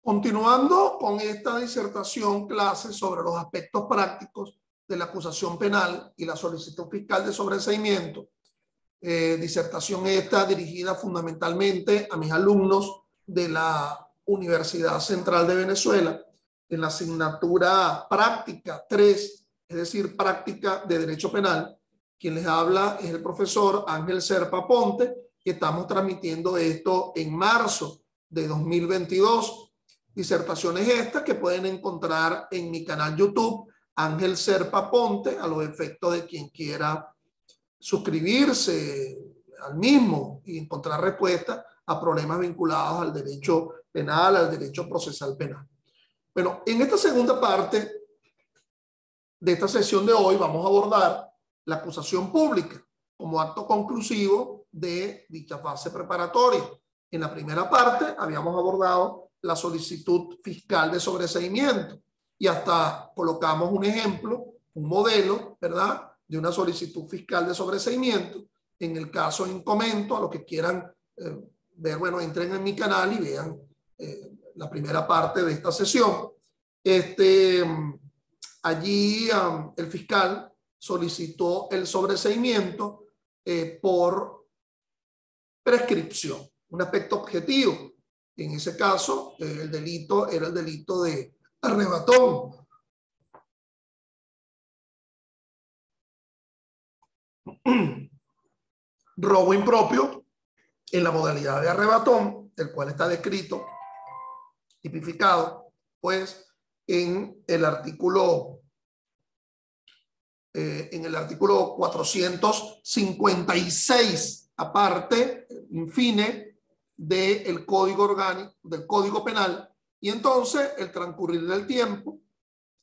Continuando con esta disertación clase sobre los aspectos prácticos de la acusación penal y la solicitud fiscal de sobreseimiento, disertación esta dirigida fundamentalmente a mis alumnos de la Universidad Central de Venezuela en la asignatura práctica 3, es decir, práctica de Derecho Penal. Quien les habla es el profesor Ángel Serpa Ponte y estamos transmitiendo esto en marzo de 2022. Disertaciones estas que pueden encontrar en mi canal YouTube Ángel Serpa Ponte, a los efectos de quien quiera suscribirse al mismo y encontrar respuestas a problemas vinculados al derecho penal, al derecho procesal penal. Bueno, en esta segunda parte de esta sesión de hoy vamos a abordar la acusación pública como acto conclusivo de dicha fase preparatoria. En la primera parte habíamos abordado la solicitud fiscal de sobreseimiento y hasta colocamos un ejemplo, un modelo, ¿verdad?, de una solicitud fiscal de sobreseimiento. En el caso en comento, a los que quieran ver, bueno, entren en mi canal y vean la primera parte de esta sesión. Allí el fiscal solicitó el sobreseimiento por prescripción, un aspecto objetivo. En ese caso, el delito era el delito de arrebatón. Robo impropio en la modalidad de arrebatón, el cual está descrito, tipificado, pues, en el artículo 456, aparte, infine, del Código Orgánico, del Código Penal, y entonces el transcurrir del tiempo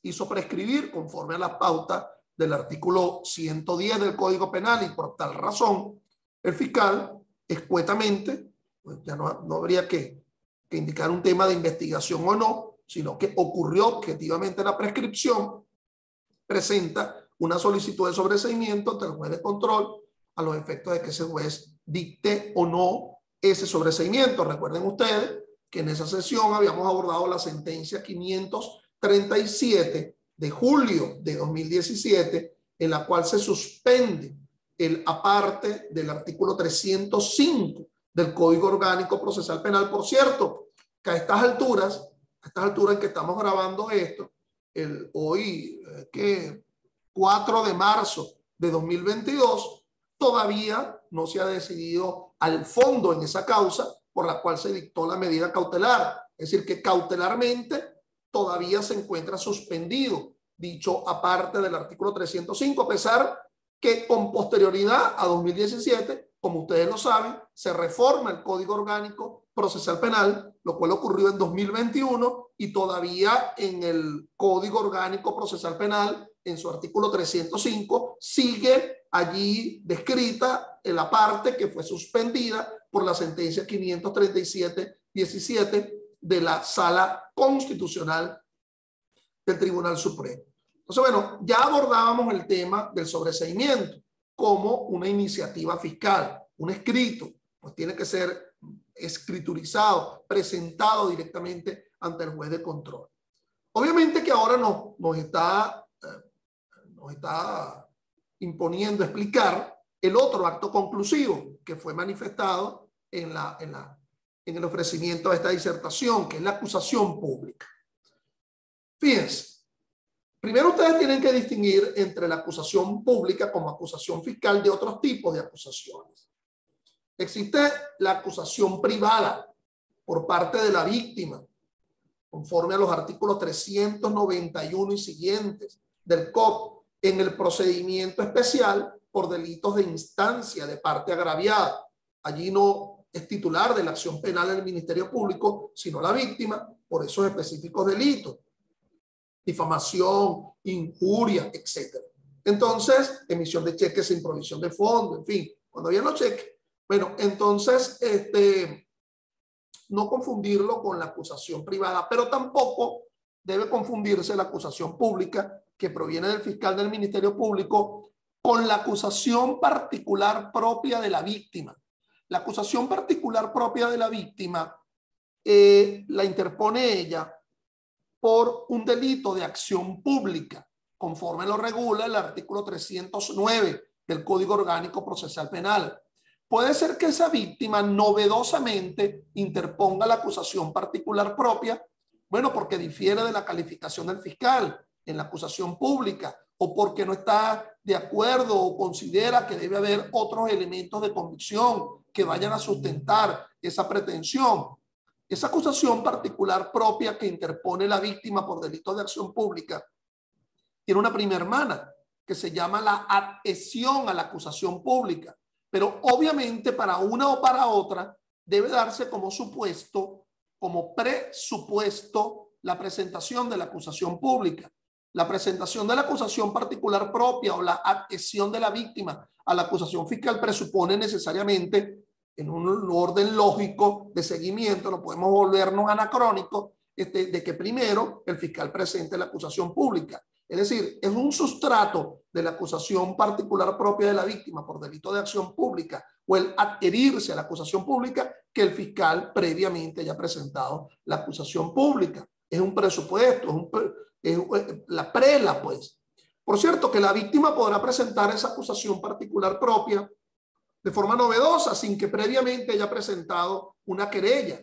hizo prescribir conforme a las pautas del artículo 110 del Código Penal, y por tal razón el fiscal escuetamente, pues ya no habría que indicar un tema de investigación o no, sino que ocurrió objetivamente la prescripción, presenta una solicitud de sobreseimiento ante el juez de control a los efectos de que ese juez dicte o no ese sobreseimiento. Recuerden ustedes que en esa sesión habíamos abordado la sentencia 537 de julio de 2017, en la cual se suspende el aparte del artículo 305 del Código Orgánico Procesal Penal. Por cierto, que a estas alturas en que estamos grabando esto, hoy, 4 de marzo de 2022, todavía no se ha decidido al fondo en esa causa por la cual se dictó la medida cautelar. Es decir, que cautelarmente todavía se encuentra suspendido dicho aparte del artículo 305, a pesar que con posterioridad a 2017, como ustedes lo saben, se reforma el Código Orgánico Procesal Penal, lo cual ocurrió en 2021, y todavía en el Código Orgánico Procesal Penal, en su artículo 305, sigue allí descrita la parte que fue suspendida por la sentencia 537-17 de la Sala Constitucional del Tribunal Supremo. Entonces, bueno, ya abordábamos el tema del sobreseimiento como una iniciativa fiscal, un escrito, pues tiene que ser escriturizado, presentado directamente ante el juez de control. Obviamente que ahora nos está imponiendo explicar el otro acto conclusivo que fue manifestado en el ofrecimiento de esta disertación, que es la acusación pública. Fíjense, primero ustedes tienen que distinguir entre la acusación pública como acusación fiscal de otros tipos de acusaciones. Existe la acusación privada por parte de la víctima, conforme a los artículos 391 y siguientes del COP, en el procedimiento especial por delitos de instancia de parte agraviada. Allí no es titular de la acción penal del Ministerio Público, sino la víctima por esos específicos delitos: difamación, injuria, etc. Entonces, emisión de cheques sin provisión de fondo, en fin, cuando había los cheques. Bueno, entonces, no confundirlo con la acusación privada, pero tampoco debe confundirse la acusación pública que proviene del fiscal del Ministerio Público con la acusación particular propia de la víctima. La acusación particular propia de la víctima la interpone ella por un delito de acción pública, conforme lo regula el artículo 309 del Código Orgánico Procesal Penal. Puede ser que esa víctima novedosamente interponga la acusación particular propia, bueno, porque difiere de la calificación del fiscal en la acusación pública, o porque no está de acuerdo o considera que debe haber otros elementos de convicción que vayan a sustentar esa pretensión. Esa acusación particular propia que interpone la víctima por delito de acción pública tiene una prima hermana que se llama la adhesión a la acusación pública, pero obviamente para una o para otra debe darse como supuesto, como presupuesto, la presentación de la acusación pública. La presentación de la acusación particular propia o la adhesión de la víctima a la acusación fiscal presupone necesariamente, en un orden lógico de seguimiento, no podemos volvernos anacrónicos, de que primero el fiscal presente la acusación pública. Es decir, es un sustrato de la acusación particular propia de la víctima por delito de acción pública o el adherirse a la acusación pública que el fiscal previamente haya presentado la acusación pública. Es un presupuesto, es la prela, pues. Por cierto, que la víctima podrá presentar esa acusación particular propia de forma novedosa, sin que previamente haya presentado una querella,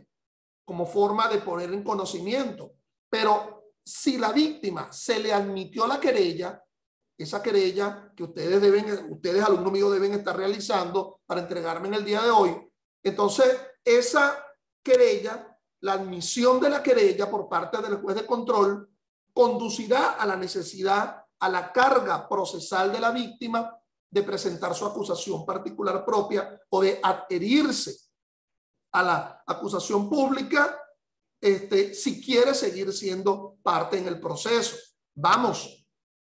como forma de poner en conocimiento. Pero si la víctima se le admitió la querella, esa querella que ustedes alumnos míos deben estar realizando para entregarme en el día de hoy, entonces esa querella, la admisión de la querella por parte del juez de control, conducirá a la necesidad, a la carga procesal de la víctima de presentar su acusación particular propia o de adherirse a la acusación pública si quiere seguir siendo parte en el proceso. Vamos,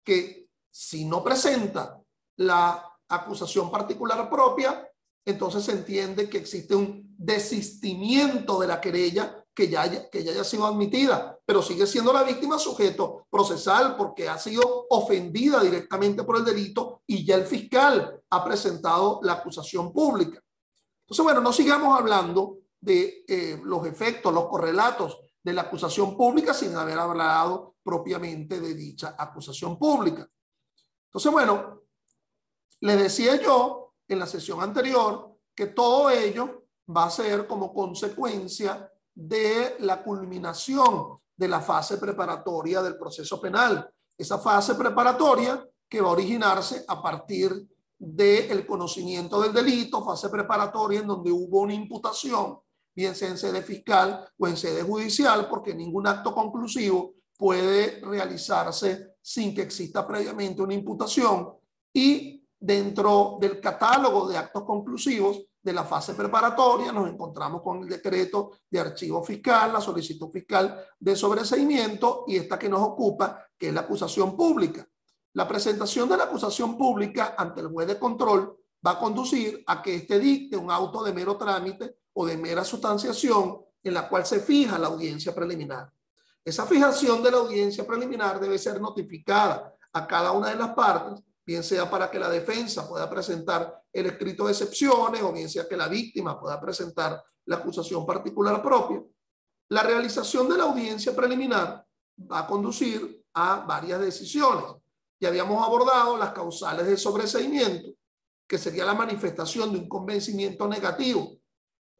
que si no presenta la acusación particular propia, entonces se entiende que existe un desistimiento de la querella que ya haya sido admitida, pero sigue siendo la víctima sujeto procesal porque ha sido ofendida directamente por el delito y ya el fiscal ha presentado la acusación pública. Entonces, bueno, no sigamos hablando de los efectos, los correlatos de la acusación pública sin haber hablado propiamente de dicha acusación pública. Entonces, bueno, les decía yo en la sesión anterior que todo ello va a ser como consecuencia de la culminación de la fase preparatoria del proceso penal. Esa fase preparatoria que va a originarse a partir del conocimiento del delito, fase preparatoria en donde hubo una imputación, bien sea en sede fiscal o en sede judicial, porque ningún acto conclusivo puede realizarse sin que exista previamente una imputación. Y dentro del catálogo de actos conclusivos de la fase preparatoria nos encontramos con el decreto de archivo fiscal, la solicitud fiscal de sobreseimiento y esta que nos ocupa, que es la acusación pública. La presentación de la acusación pública ante el juez de control va a conducir a que éste dicte un auto de mero trámite o de mera sustanciación en la cual se fija la audiencia preliminar. Esa fijación de la audiencia preliminar debe ser notificada a cada una de las partes, bien sea para que la defensa pueda presentar el escrito de excepciones o bien sea que la víctima pueda presentar la acusación particular propia. La realización de la audiencia preliminar va a conducir a varias decisiones. Ya habíamos abordado las causales de sobreseimiento, que sería la manifestación de un convencimiento negativo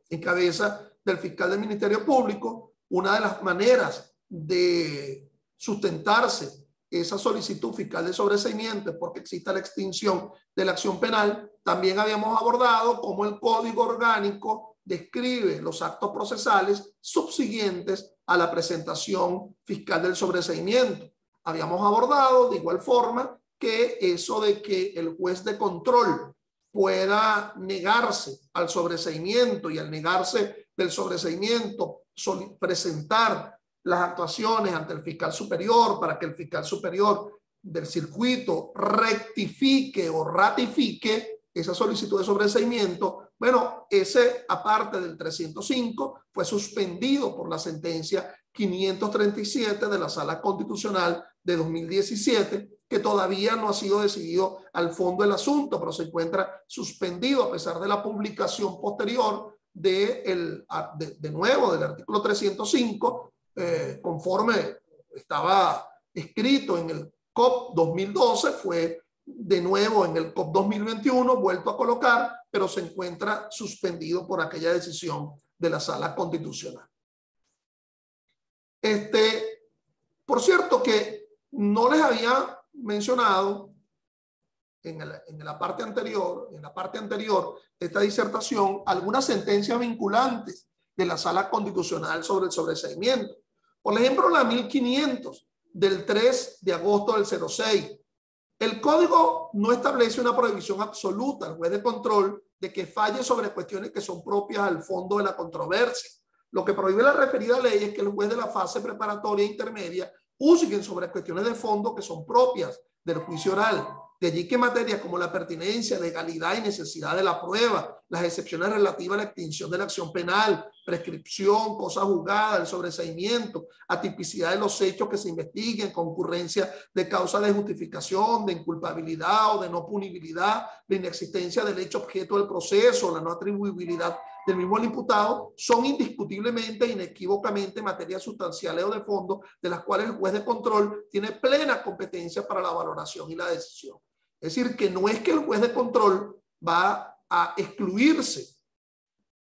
en cabeza del fiscal del Ministerio Público. Una de las maneras de sustentarse esa solicitud fiscal de sobreseimiento es porque exista la extinción de la acción penal. También habíamos abordado cómo el Código Orgánico describe los actos procesales subsiguientes a la presentación fiscal del sobreseimiento. Habíamos abordado de igual forma que eso de que el juez de control pueda negarse al sobreseimiento y al negarse del sobreseimiento presentar las actuaciones ante el fiscal superior para que el fiscal superior del circuito rectifique o ratifique esa solicitud de sobreseimiento. Bueno, ese aparte del 305 fue suspendido por la sentencia 537 de la Sala Constitucional de 2017, que todavía no ha sido decidido al fondo del asunto, pero se encuentra suspendido a pesar de la publicación posterior de nuevo del artículo 305, conforme estaba escrito en el COP 2012, fue de nuevo en el COP 2021 vuelto a colocar, pero se encuentra suspendido por aquella decisión de la Sala Constitucional. Por cierto que no les había mencionado en la parte anterior de esta disertación algunas sentencias vinculantes de la Sala Constitucional sobre el sobreseimiento. Por ejemplo, la 1500 del 3 de agosto del 06. El código no establece una prohibición absoluta al juez de control de que falle sobre cuestiones que son propias al fondo de la controversia. Lo que prohíbe la referida ley es que el juez de la fase preparatoria e intermedia juzguen sobre cuestiones de fondo que son propias del juicio oral. De allí que materias como la pertinencia, legalidad y necesidad de la prueba, las excepciones relativas a la extinción de la acción penal, prescripción, cosa juzgada, el sobreseimiento, atipicidad de los hechos que se investiguen, concurrencia de causa de justificación, de inculpabilidad o de no punibilidad, la inexistencia del hecho objeto del proceso, la no atribuibilidad del mismo al imputado, son indiscutiblemente e inequívocamente materias sustanciales o de fondo de las cuales el juez de control tiene plena competencia para la valoración y la decisión. Es decir, que no es que el juez de control va a excluirse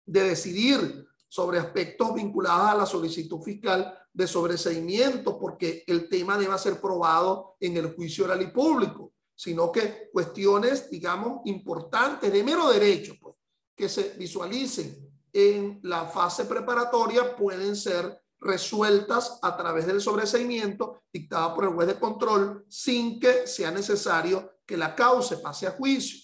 de decidir sobre aspectos vinculados a la solicitud fiscal de sobreseimiento porque el tema deba ser probado en el juicio oral y público, sino que cuestiones, digamos, importantes de mero derecho, pues, que se visualicen en la fase preparatoria pueden ser resueltas a través del sobreseimiento dictada por el juez de control sin que sea necesario que la causa pase a juicio.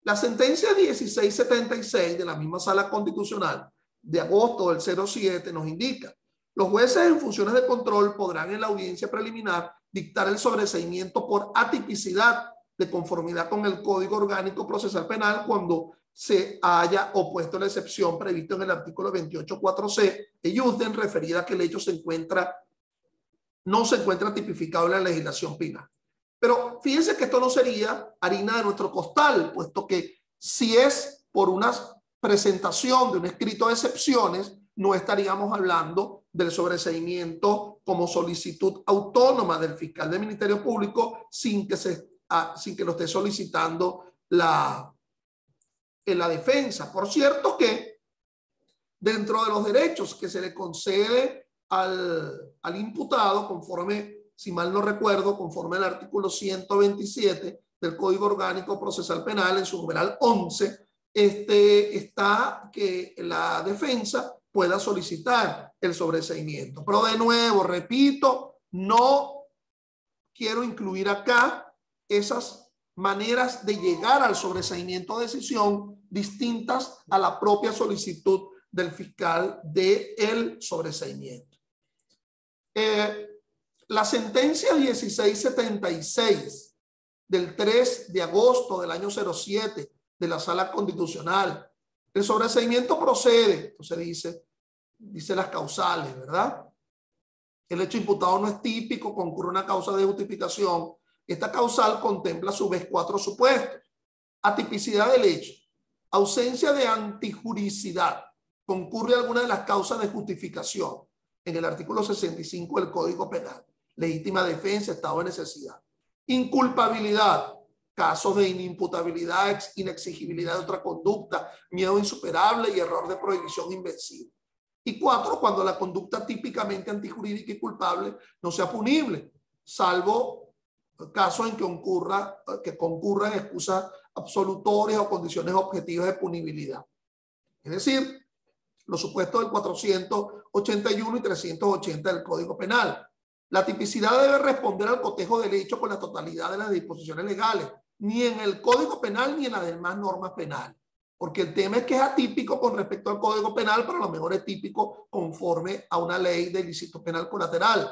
La sentencia 1676 de la misma Sala Constitucional de agosto del 07 nos indica: los jueces en funciones de control podrán en la audiencia preliminar dictar el sobreseimiento por atipicidad de conformidad con el Código Orgánico Procesal Penal cuando se haya opuesto la excepción prevista en el artículo 28.4c de Jusden referida a que el hecho no se encuentra tipificado en la legislación penal. Pero fíjense que esto no sería harina de nuestro costal, puesto que si es por una presentación de un escrito de excepciones, no estaríamos hablando del sobreseimiento como solicitud autónoma del fiscal del Ministerio Público sin que lo esté solicitando en la defensa. Por cierto que dentro de los derechos que se le concede al imputado, conforme, si mal no recuerdo, conforme al artículo 127 del Código Orgánico Procesal Penal, en su numeral 11, está que la defensa pueda solicitar el sobreseimiento. Pero de nuevo, repito, no quiero incluir acá esas maneras de llegar al sobreseimiento de decisión distintas a la propia solicitud del fiscal del sobreseimiento. La sentencia 1676 del 3 de agosto del año 07 de la Sala Constitucional, el sobreseimiento procede, entonces dice las causales, ¿verdad? El hecho imputado no es típico, concurre una causa de justificación. Esta causal contempla a su vez 4 supuestos: atipicidad del hecho, ausencia de antijuricidad, concurre alguna de las causas de justificación en el artículo 65 del Código Penal, legítima defensa, estado de necesidad, inculpabilidad, casos de inimputabilidad, inexigibilidad de otra conducta, miedo insuperable y error de prohibición invencible. Y 4, cuando la conducta típicamente antijurídica y culpable no sea punible, salvo casos en que concurran excusas absolutorias o condiciones objetivas de punibilidad. Es decir, los supuestos del 481 y 380 del Código Penal. La tipicidad debe responder al cotejo del hecho con la totalidad de las disposiciones legales, ni en el Código Penal ni en las demás normas penales. Porque el tema es que es atípico con respecto al Código Penal, pero a lo mejor es típico conforme a una ley de ilícito penal colateral.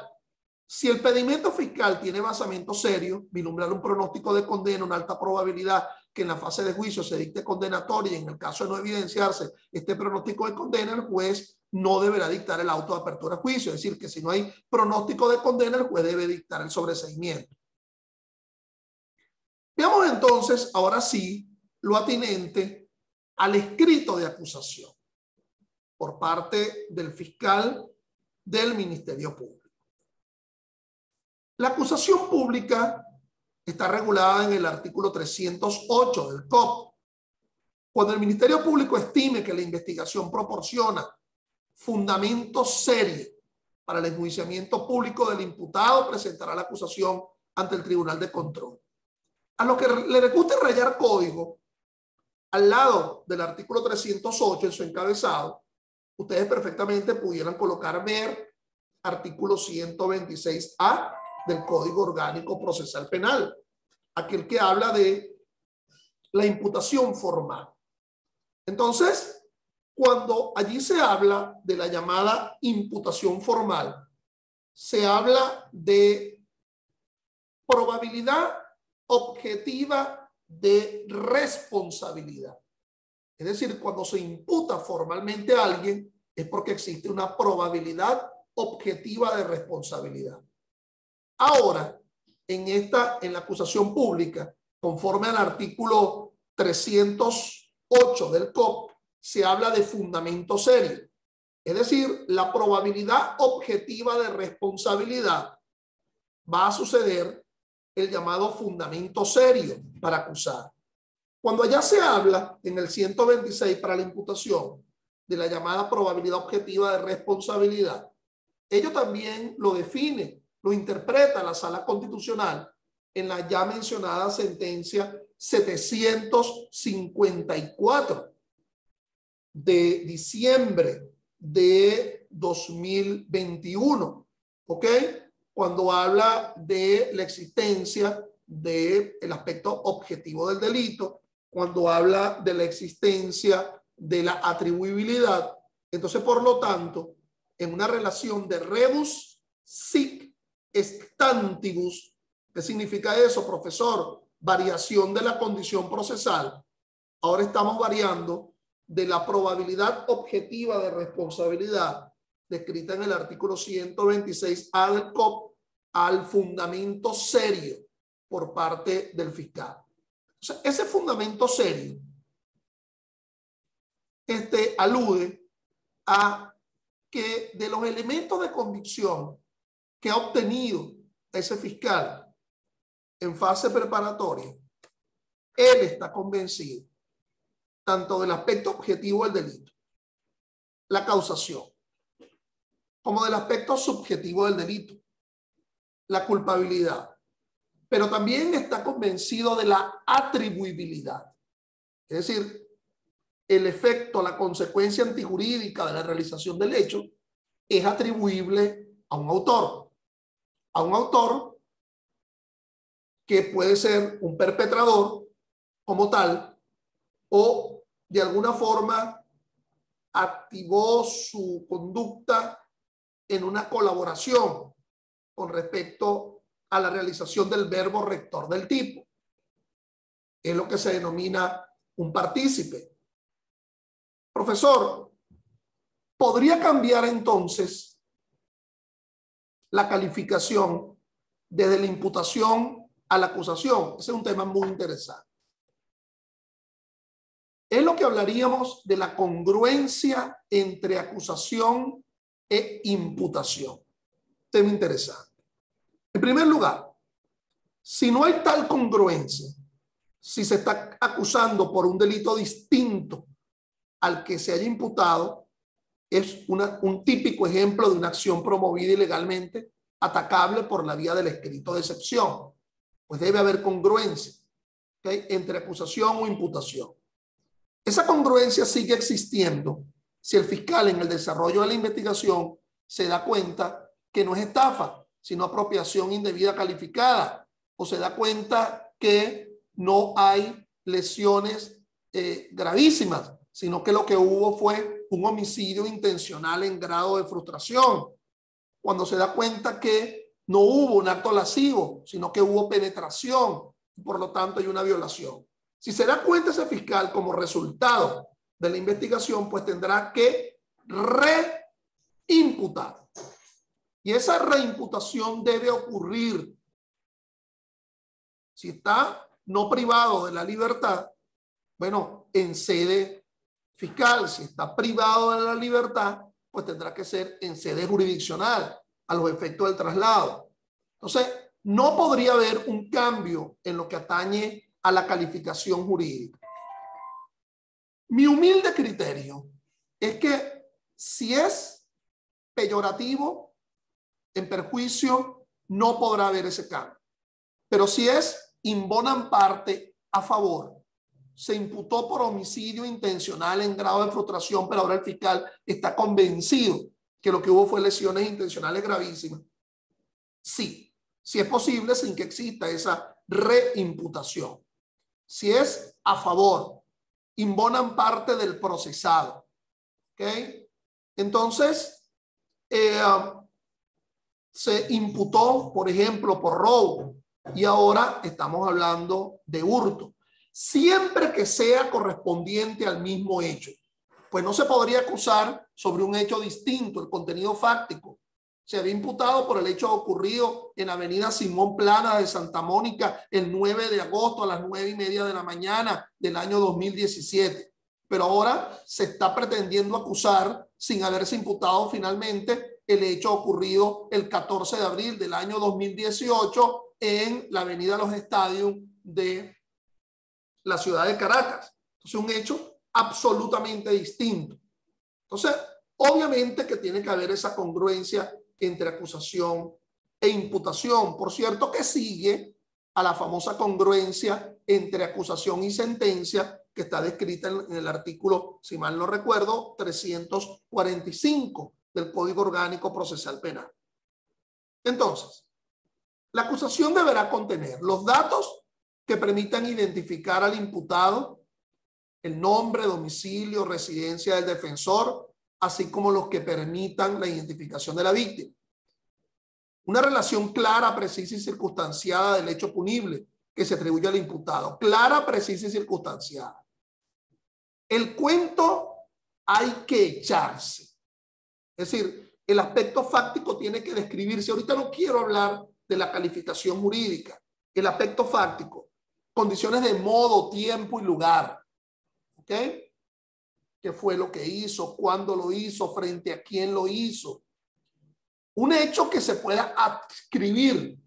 Si el pedimento fiscal tiene basamento serio, vislumbrar un pronóstico de condena, una alta probabilidad que en la fase de juicio se dicte condenatoria y en el caso de no evidenciarse este pronóstico de condena, el juez no deberá dictar el auto de apertura a juicio. Es decir, que si no hay pronóstico de condena, el juez debe dictar el sobreseimiento. Veamos entonces, ahora sí, lo atinente al escrito de acusación. por parte del fiscal del Ministerio Público. La acusación pública está regulada en el artículo 308 del COP. Cuando el Ministerio Público estime que la investigación proporciona fundamentos serios para el enjuiciamiento público del imputado, presentará la acusación ante el Tribunal de Control. A los que les guste rayar código, al lado del artículo 308 en su encabezado, ustedes perfectamente pudieran colocar ver artículo 126A del Código Orgánico Procesal Penal, aquel que habla de la imputación formal. Entonces, cuando allí se habla de la llamada imputación formal, se habla de probabilidad objetiva de responsabilidad. Es decir, cuando se imputa formalmente a alguien es porque existe una probabilidad objetiva de responsabilidad. Ahora, en la acusación pública, conforme al artículo 308 del COP, se habla de fundamento serio. Es decir, la probabilidad objetiva de responsabilidad va a suceder el llamado fundamento serio para acusar. Cuando allá se habla en el 126 para la imputación de la llamada probabilidad objetiva de responsabilidad, ello también lo define, lo interpreta la Sala Constitucional en la ya mencionada sentencia 754 de diciembre de 2021, ¿ok? Cuando habla de la existencia del aspecto objetivo del delito, cuando habla de la existencia de la atribuibilidad. Entonces, por lo tanto, en una relación de rebus sic stantibus, ¿qué significa eso, profesor? Variación de la condición procesal. Ahora estamos variando de la probabilidad objetiva de responsabilidad descrita en el artículo 126A del COP al fundamento serio por parte del fiscal. O sea, ese fundamento serio alude a que de los elementos de convicción que ha obtenido ese fiscal en fase preparatoria, él está convencido tanto del aspecto objetivo del delito, la causación, como del aspecto subjetivo del delito, la culpabilidad, pero también está convencido de la atribuibilidad. Es decir, el efecto, la consecuencia antijurídica de la realización del hecho es atribuible a un autor que puede ser un perpetrador como tal, o de alguna forma activó su conducta en una colaboración con respecto a la realización del verbo rector del tipo. Es lo que se denomina un partícipe. Profesor, ¿podría cambiar entonces la calificación desde la imputación a la acusación? Ese es un tema muy interesante. Es lo que hablaríamos de la congruencia entre acusación e imputación. Tema interesante. En primer lugar, si no hay tal congruencia, si se está acusando por un delito distinto al que se haya imputado, es un típico ejemplo de una acción promovida ilegalmente, atacable por la vía del escrito de excepción. Pues debe haber congruencia, ¿okay?, entre acusación o imputación. Esa congruencia sigue existiendo si el fiscal en el desarrollo de la investigación se da cuenta que no es estafa, sino apropiación indebida calificada, o se da cuenta que no hay lesiones gravísimas, sino que lo que hubo fue un homicidio intencional en grado de frustración. Cuando se da cuenta que no hubo un acto lascivo, sino que hubo penetración, y por lo tanto hay una violación. Si se da cuenta ese fiscal como resultado de la investigación, pues tendrá que reimputar. Y esa reimputación debe ocurrir si está no privado de la libertad, bueno, en sede fiscal, si está privado de la libertad, pues tendrá que ser en sede jurisdiccional a los efectos del traslado. Entonces, no podría haber un cambio en lo que atañe a la calificación jurídica. Mi humilde criterio es que si es peyorativo, en perjuicio, no podrá haber ese cambio. Pero si es in bonam parte, a favor, se imputó por homicidio intencional en grado de frustración, pero ahora el fiscal está convencido que lo que hubo fue lesiones intencionales gravísimas. Sí, si es posible sin que exista esa reimputación. Si es a favor, in bonam parte del procesado. ¿Ok? Entonces, se imputó, por ejemplo, por robo y ahora estamos hablando de hurto. Siempre que sea correspondiente al mismo hecho, pues no se podría acusar sobre un hecho distinto, el contenido fáctico. Se había imputado por el hecho ocurrido en Avenida Simón Plana de Santa Mónica el 9 de agosto a las 9:30 de la mañana del año 2017. Pero ahora se está pretendiendo acusar, sin haberse imputado finalmente, el hecho ocurrido el 14 de abril del año 2018 en la Avenida Los Estadios de la ciudad de Caracas. Entonces, un hecho absolutamente distinto. Entonces, obviamente que tiene que haber esa congruencia entre acusación e imputación. Por cierto, que sigue a la famosa congruencia entre acusación y sentencia que está descrita en el artículo, si mal no recuerdo, 345 del Código Orgánico Procesal Penal. Entonces, la acusación deberá contener los datos que permitan identificar al imputado, el nombre, domicilio, residencia del defensor, así como los que permitan la identificación de la víctima. Una relación clara, precisa y circunstanciada del hecho punible que se atribuye al imputado. Clara, precisa y circunstanciada. El cuento hay que echarse. Es decir, el aspecto fáctico tiene que describirse. Ahorita no quiero hablar de la calificación jurídica. El aspecto fáctico. Condiciones de modo, tiempo y lugar. ¿Ok? ¿Qué fue lo que hizo? ¿Cuándo lo hizo? ¿Frente a quién lo hizo? Un hecho que se pueda adscribir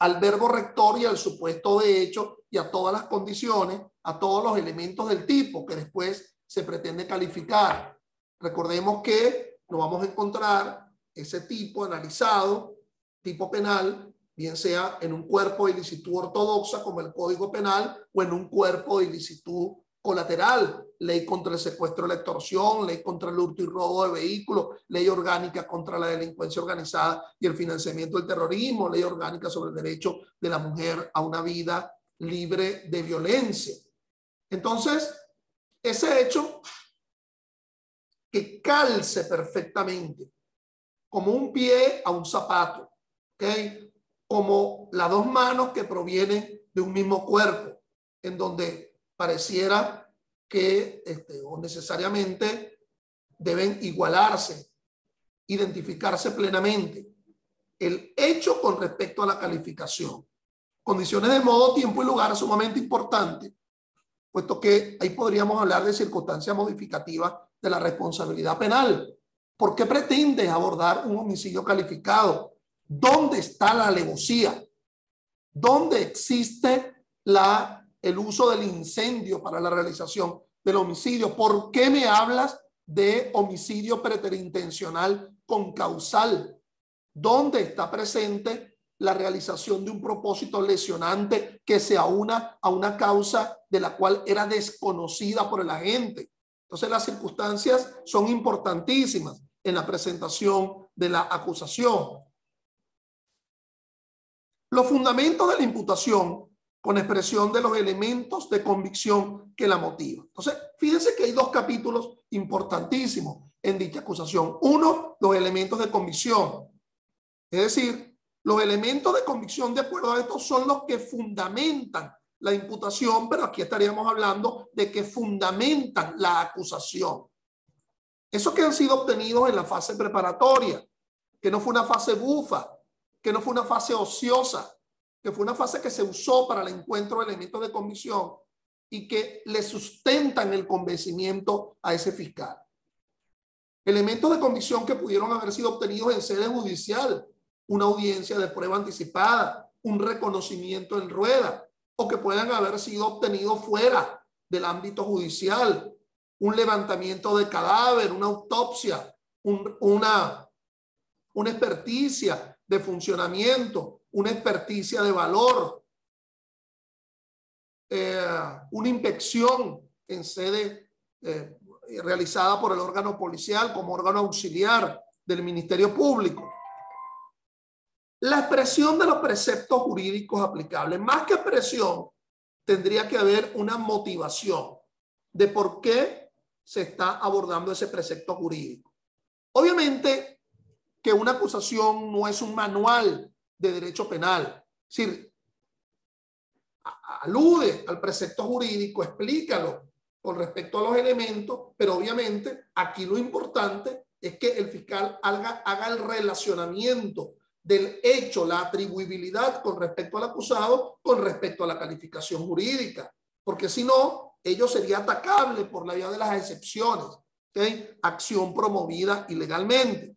al verbo rector y al supuesto de hecho y a todas las condiciones, a todos los elementos del tipo que después se pretende calificar. Recordemos que nos vamos a encontrar ese tipo analizado, tipo penal, bien sea en un cuerpo de ilicitud ortodoxa como el Código Penal o en un cuerpo de ilicitud colateral, ley contra el secuestro y la extorsión, ley contra el hurto y robo de vehículos, ley orgánica contra la delincuencia organizada y el financiamiento del terrorismo, ley orgánica sobre el derecho de la mujer a una vida libre de violencia. Entonces, ese hecho que calce perfectamente como un pie a un zapato, ¿okay? Como las dos manos que provienen de un mismo cuerpo, en donde pareciera que o necesariamente deben igualarse, identificarse plenamente. El hecho con respecto a la calificación. Condiciones de modo, tiempo y lugar sumamente importantes, puesto que ahí podríamos hablar de circunstancias modificativas de la responsabilidad penal. ¿Por qué pretendes abordar un homicidio calificado? ¿Dónde está la alevosía? ¿Dónde existe el uso del incendio para la realización del homicidio? ¿Por qué me hablas de homicidio preterintencional con causal? ¿Dónde está presente la realización de un propósito lesionante que se aúna a una causa de la cual era desconocida por el agente? Entonces, las circunstancias son importantísimas en la presentación de la acusación. Los fundamentos de la imputación con expresión de los elementos de convicción que la motivan. Entonces, fíjense que hay dos capítulos importantísimos en dicha acusación. Uno, los elementos de convicción. Es decir, los elementos de convicción de acuerdo a esto son los que fundamentan la imputación, pero aquí estaríamos hablando de que fundamentan la acusación. Esos que han sido obtenidos en la fase preparatoria, que no fue una fase bufa, que no fue una fase ociosa, que fue una fase que se usó para el encuentro de elementos de convicción. y que le sustentan el convencimiento a ese fiscal. Elementos de convicción que pudieron haber sido obtenidos en sede judicial, una audiencia de prueba anticipada, un reconocimiento en rueda, o que puedan haber sido obtenidos fuera del ámbito judicial, un levantamiento de cadáver, una autopsia, una experticia de funcionamiento, una experticia de valor, una inspección en sede realizada por el órgano policial como órgano auxiliar del Ministerio Público. La expresión de los preceptos jurídicos aplicables, más que expresión, tendría que haber una motivación de por qué se está abordando ese precepto jurídico. Obviamente que una acusación no es un manual de derecho penal, es decir, alude al precepto jurídico, explícalo con respecto a los elementos, pero obviamente aquí lo importante es que el fiscal haga el relacionamiento del hecho, la atribuibilidad con respecto al acusado, con respecto a la calificación jurídica, porque si no, ello sería atacable por la vía de las excepciones, ¿okay? Acción promovida ilegalmente.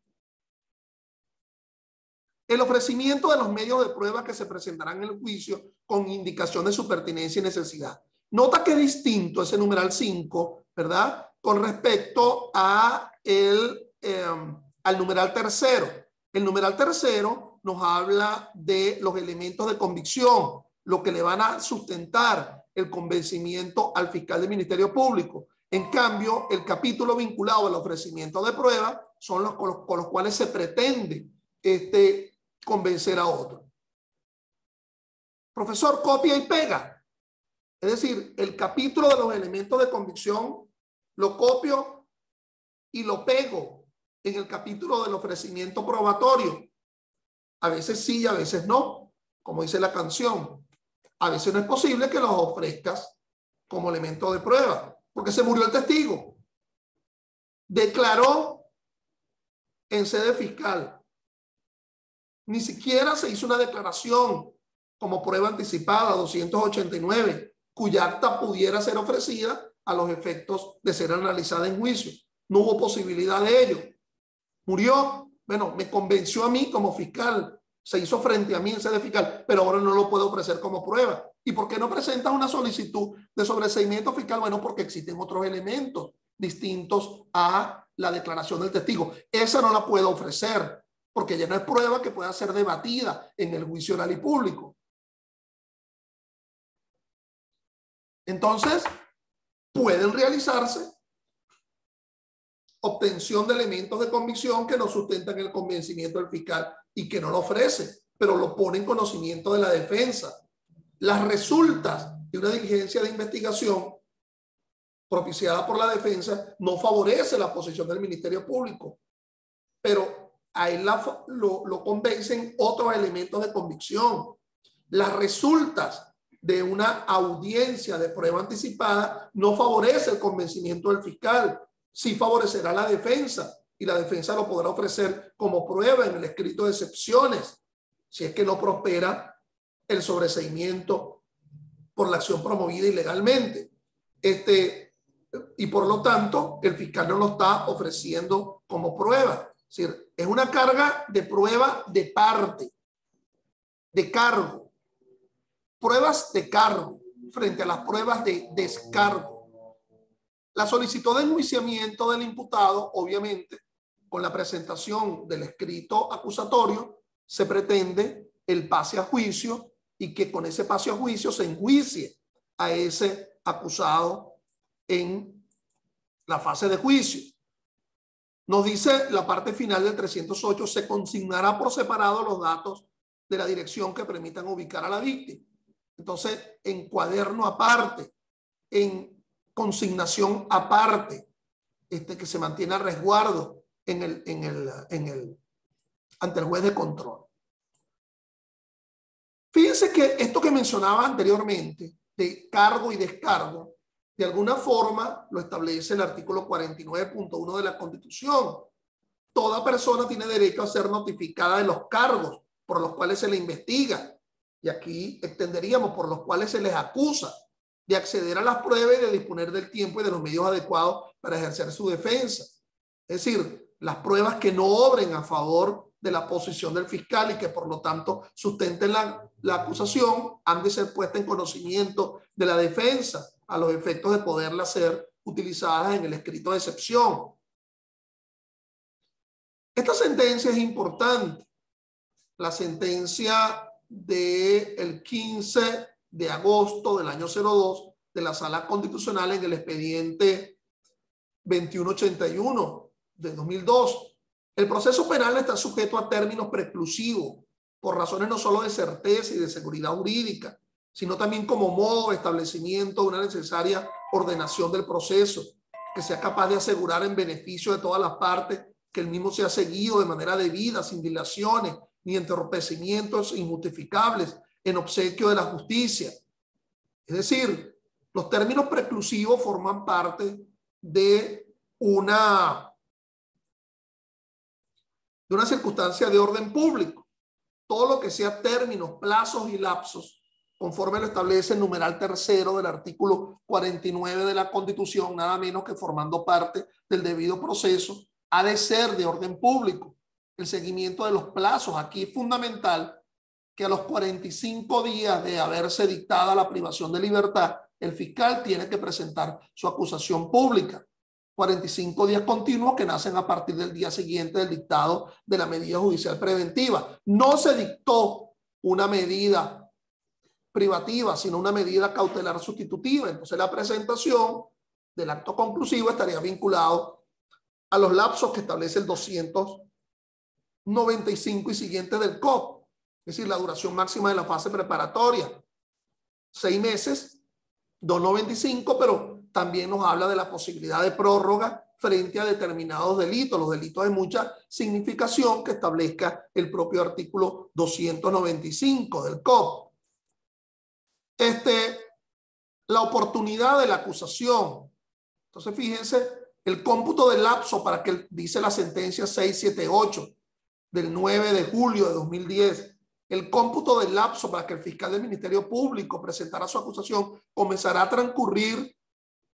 El ofrecimiento de los medios de prueba que se presentarán en el juicio con indicación de su pertinencia y necesidad. Nota que es distinto ese numeral 5, ¿verdad? Con respecto a al numeral tercero. El numeral tercero nos habla de los elementos de convicción, lo que le van a sustentar el convencimiento al fiscal del Ministerio Público. En cambio, el capítulo vinculado al ofrecimiento de prueba son los con los cuales se pretende convencer a otro. Profesor, copia y pega. Es decir, el capítulo de los elementos de convicción lo copio y lo pego en el capítulo del ofrecimiento probatorio. A veces sí y a veces no, como dice la canción. A veces no es posible que los ofrezcas como elemento de prueba, porque se murió el testigo. Declaró en sede fiscal. Ni siquiera se hizo una declaración como prueba anticipada 289, cuya acta pudiera ser ofrecida a los efectos de ser analizada en juicio. No hubo posibilidad de ello. Murió, bueno, me convenció a mí como fiscal, se hizo frente a mí en sede fiscal, pero ahora no lo puedo ofrecer como prueba. ¿Y por qué no presentas una solicitud de sobreseimiento fiscal? Bueno, porque existen otros elementos distintos a la declaración del testigo. Esa no la puedo ofrecer, porque ya no es prueba que pueda ser debatida en el juicio oral y público. Entonces, pueden realizarse obtención de elementos de convicción que no sustentan el convencimiento del fiscal y que no lo ofrece, pero lo pone en conocimiento de la defensa. Las resultas de una diligencia de investigación propiciada por la defensa no favorece la posición del Ministerio Público, pero a él lo convencen otros elementos de convicción. Las resultas de una audiencia de prueba anticipada no favorece el convencimiento del fiscal, sí favorecerá la defensa, y la defensa lo podrá ofrecer como prueba en el escrito de excepciones, si es que no prospera el sobreseimiento por la acción promovida ilegalmente. Y por lo tanto, el fiscal no lo está ofreciendo como prueba. Es decir, es una carga de prueba de parte, de cargo. Pruebas de cargo frente a las pruebas de descargo. La solicitud de enjuiciamiento del imputado, obviamente, con la presentación del escrito acusatorio, se pretende el pase a juicio y que con ese pase a juicio se enjuicie a ese acusado en la fase de juicio. Nos dice la parte final del 308, se consignará por separado los datos de la dirección que permitan ubicar a la víctima. Entonces, en cuaderno aparte, en consignación aparte, que se mantiene a resguardo ante el juez de control. Fíjense que esto que mencionaba anteriormente, de cargo y descargo, de alguna forma lo establece el artículo 49.1 de la Constitución. Toda persona tiene derecho a ser notificada de los cargos por los cuales se le investiga. Y aquí extenderíamos por los cuales se les acusa. de acceder a las pruebas y de disponer del tiempo y de los medios adecuados para ejercer su defensa. Es decir, las pruebas que no obren a favor de la posición del fiscal y que por lo tanto sustenten la acusación han de ser puestas en conocimiento de la defensa a los efectos de poderlas ser utilizadas en el escrito de excepción. Esta sentencia es importante. La sentencia del 15 de agosto del año 02 de la Sala Constitucional en el expediente 2181 de 2002. El proceso penal está sujeto a términos preclusivos por razones no solo de certeza y de seguridad jurídica, sino también como modo de establecimiento de una necesaria ordenación del proceso que sea capaz de asegurar en beneficio de todas las partes que el mismo sea seguido de manera debida, sin dilaciones ni entorpecimientos injustificables en obsequio de la justicia. Es decir, los términos preclusivos forman parte de una circunstancia de orden público. Todo lo que sea términos, plazos y lapsos, conforme lo establece el numeral tercero del artículo 49 de la Constitución, nada menos que formando parte del debido proceso, ha de ser de orden público. El seguimiento de los plazos, aquí es fundamental que a los 45 días de haberse dictada la privación de libertad, el fiscal tiene que presentar su acusación pública. 45 días continuos que nacen a partir del día siguiente del dictado de la medida judicial preventiva. No se dictó una medida privativa, sino una medida cautelar sustitutiva. Entonces la presentación del acto conclusivo estaría vinculado a los lapsos que establece el 295 y siguiente del COP, es decir, la duración máxima de la fase preparatoria, 6 meses, 295, pero también nos habla de la posibilidad de prórroga frente a determinados delitos, los delitos de mucha significación que establezca el propio artículo 295 del COP. La oportunidad de la acusación. Entonces, fíjense, el cómputo del lapso para que dice la sentencia 678 del 9 de julio de 2010, el cómputo del lapso para que el fiscal del Ministerio Público presentara su acusación comenzará a transcurrir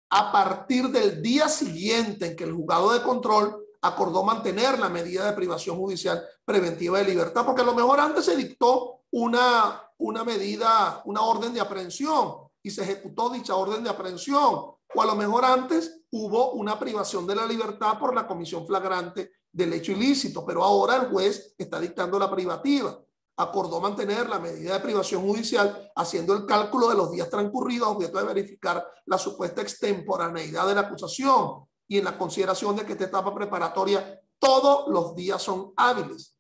a partir del día siguiente en que el juzgado de control acordó mantener la medida de privación judicial preventiva de libertad, porque a lo mejor antes se dictó una medida, una orden de aprehensión y se ejecutó dicha orden de aprehensión, o a lo mejor antes hubo una privación de la libertad por la comisión flagrante del hecho ilícito, pero ahora el juez está dictando la privativa. Acordó mantener la medida de privación judicial haciendo el cálculo de los días transcurridos, objeto de verificar la supuesta extemporaneidad de la acusación y en la consideración de que esta etapa preparatoria todos los días son hábiles.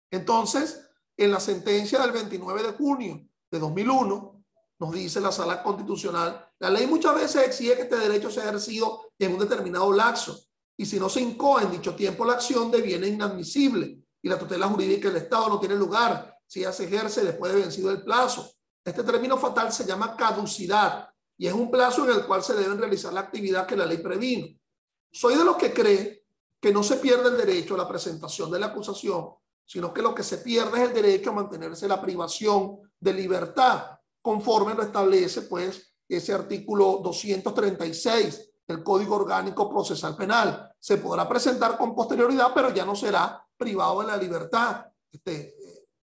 Entonces, en la sentencia del 29 de junio de 2001, nos dice la Sala Constitucional, la ley muchas veces exige que este derecho sea ejercido en un determinado lapso y si no se incoa en dicho tiempo la acción deviene inadmisible y la tutela jurídica del Estado no tiene lugar si ya se ejerce después de vencido el plazo. Este término fatal se llama caducidad y es un plazo en el cual se deben realizar la actividad que la ley previno. Soy de los que cree que no se pierde el derecho a la presentación de la acusación, sino que lo que se pierde es el derecho a mantenerse la privación de libertad, conforme lo establece pues ese artículo 236 del Código Orgánico Procesal Penal. Se podrá presentar con posterioridad, pero ya no será privado de la libertad.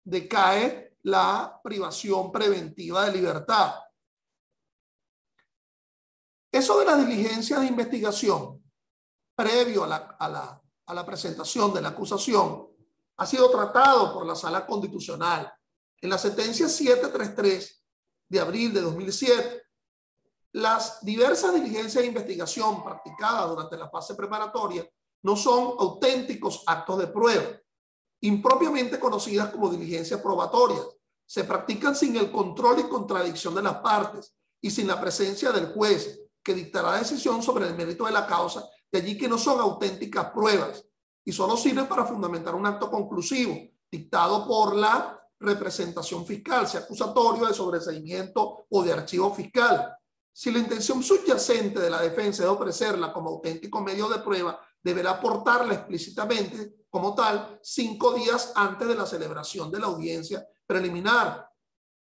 Decae la privación preventiva de libertad. Eso de la diligencia de investigación previo a la presentación de la acusación ha sido tratado por la Sala Constitucional. En la sentencia 733 de abril de 2007, las diversas diligencias de investigación practicadas durante la fase preparatoria no son auténticos actos de prueba, impropiamente conocidas como diligencias probatorias. Se practican sin el control y contradicción de las partes y sin la presencia del juez que dictará decisión sobre el mérito de la causa, de allí que no son auténticas pruebas y solo sirven para fundamentar un acto conclusivo dictado por la representación fiscal, sea acusatorio, de sobreseimiento o de archivo fiscal. Si la intención subyacente de la defensa es ofrecerla como auténtico medio de prueba, deberá aportarla explícitamente como tal 5 días antes de la celebración de la audiencia preliminar.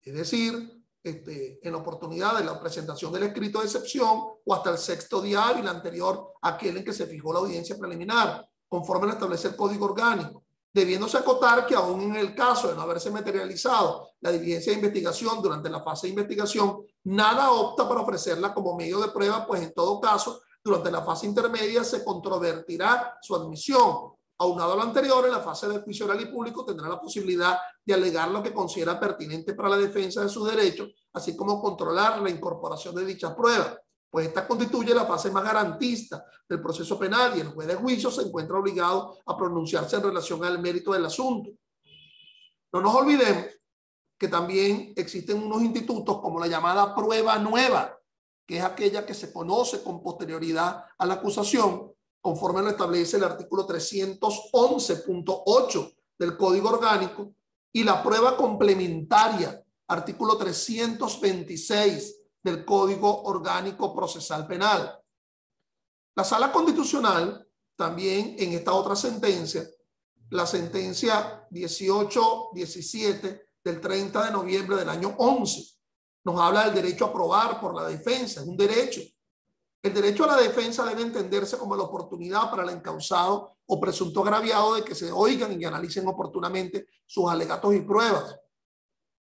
Es decir, en la oportunidad de la presentación del escrito de excepción o hasta el 6º día hábil anterior a aquel en que se fijó la audiencia preliminar, conforme lo establece el Código Orgánico, debiéndose acotar que aún en el caso de no haberse materializado la diligencia de investigación durante la fase de investigación, nada opta para ofrecerla como medio de prueba, pues en todo caso, durante la fase intermedia se controvertirá su admisión. Aunado a lo anterior, en la fase del juicio oral y público tendrá la posibilidad de alegar lo que considera pertinente para la defensa de sus derechos, así como controlar la incorporación de dichas pruebas, pues esta constituye la fase más garantista del proceso penal y el juez de juicio se encuentra obligado a pronunciarse en relación al mérito del asunto. No nos olvidemos que también existen unos institutos como la llamada prueba nueva, que es aquella que se conoce con posterioridad a la acusación, conforme lo establece el artículo 311.8 del Código Orgánico, y la prueba complementaria, artículo 326 del Código Orgánico Procesal Penal. La Sala Constitucional también en esta otra sentencia, la sentencia 1817 del 30 de noviembre del año 11, nos habla del derecho a probar por la defensa, es un derecho. El derecho a la defensa debe entenderse como la oportunidad para el encausado o presunto agraviado de que se oigan y analicen oportunamente sus alegatos y pruebas.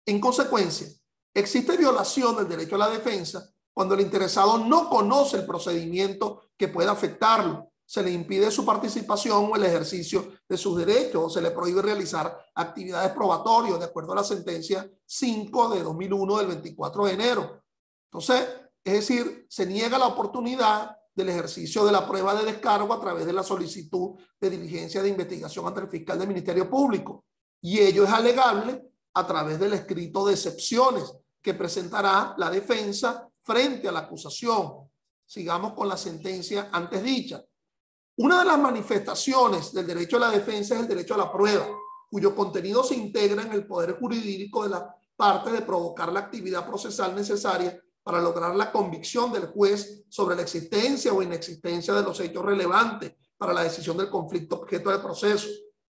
En consecuencia, existe violación del derecho a la defensa cuando el interesado no conoce el procedimiento que pueda afectarlo, se le impide su participación o el ejercicio de sus derechos o se le prohíbe realizar actividades probatorias de acuerdo a la sentencia 5 de 2001 del 24 de enero. Entonces, es decir, se niega la oportunidad del ejercicio de la prueba de descargo a través de la solicitud de diligencia de investigación ante el fiscal del Ministerio Público y ello es alegable a través del escrito de excepciones que presentará la defensa frente a la acusación. Sigamos con la sentencia antes dicha. Una de las manifestaciones del derecho a la defensa es el derecho a la prueba, cuyo contenido se integra en el poder jurídico de la parte de provocar la actividad procesal necesaria para lograr la convicción del juez sobre la existencia o inexistencia de los hechos relevantes para la decisión del conflicto objeto del proceso.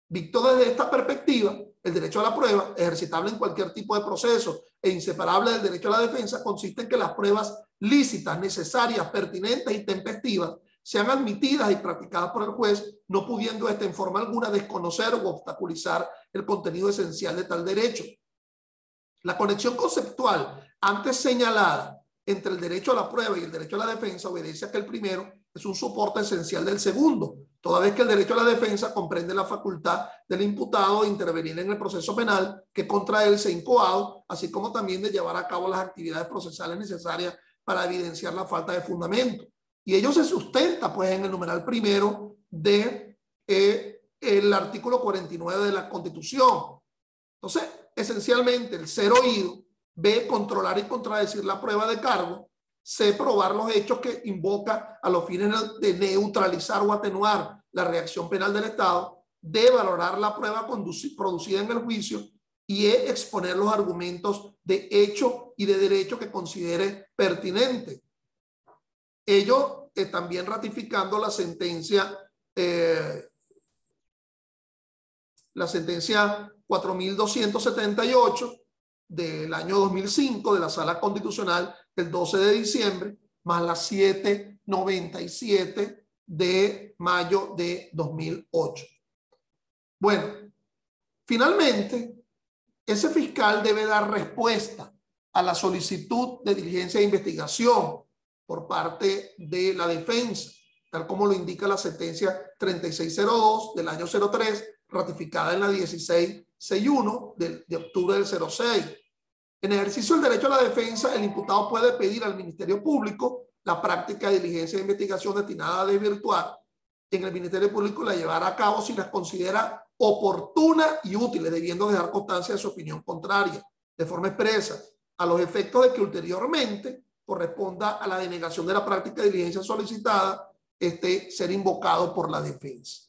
Visto desde esta perspectiva, el derecho a la prueba, ejercitable en cualquier tipo de proceso e inseparable del derecho a la defensa, consiste en que las pruebas lícitas, necesarias, pertinentes y tempestivas sean admitidas y practicadas por el juez, no pudiendo éste en forma alguna desconocer o obstaculizar el contenido esencial de tal derecho. La conexión conceptual antes señalada entre el derecho a la prueba y el derecho a la defensa obedece a que el primero es un soporte esencial del segundo, toda vez que el derecho a la defensa comprende la facultad del imputado de intervenir en el proceso penal que contra él se ha incoado, así como también de llevar a cabo las actividades procesales necesarias para evidenciar la falta de fundamento. Y ello se sustenta pues en el numeral primero de el artículo 49 de la Constitución. Entonces, esencialmente el ser oído, B, controlar y contradecir la prueba de cargo, C, probar los hechos que invoca a los fines de neutralizar o atenuar la reacción penal del Estado, D, valorar la prueba producida en el juicio y E, exponer los argumentos de hecho y de derecho que considere pertinente. Ello también ratificando la sentencia 4278 del año 2005 de la Sala Constitucional del 12 de diciembre, más la 797 de mayo de 2008. Bueno, finalmente, ese fiscal debe dar respuesta a la solicitud de diligencia de investigación por parte de la defensa, tal como lo indica la sentencia 3602 del año 03, ratificada en la 1661 de octubre del 06. En ejercicio del derecho a la defensa, el imputado puede pedir al Ministerio Público la práctica de diligencia de investigación destinada a desvirtuar. En el Ministerio Público la llevará a cabo si las considera oportuna y útiles, debiendo dejar constancia de su opinión contraria, de forma expresa, a los efectos de que ulteriormente corresponda a la denegación de la práctica de diligencia solicitada ser invocado por la defensa.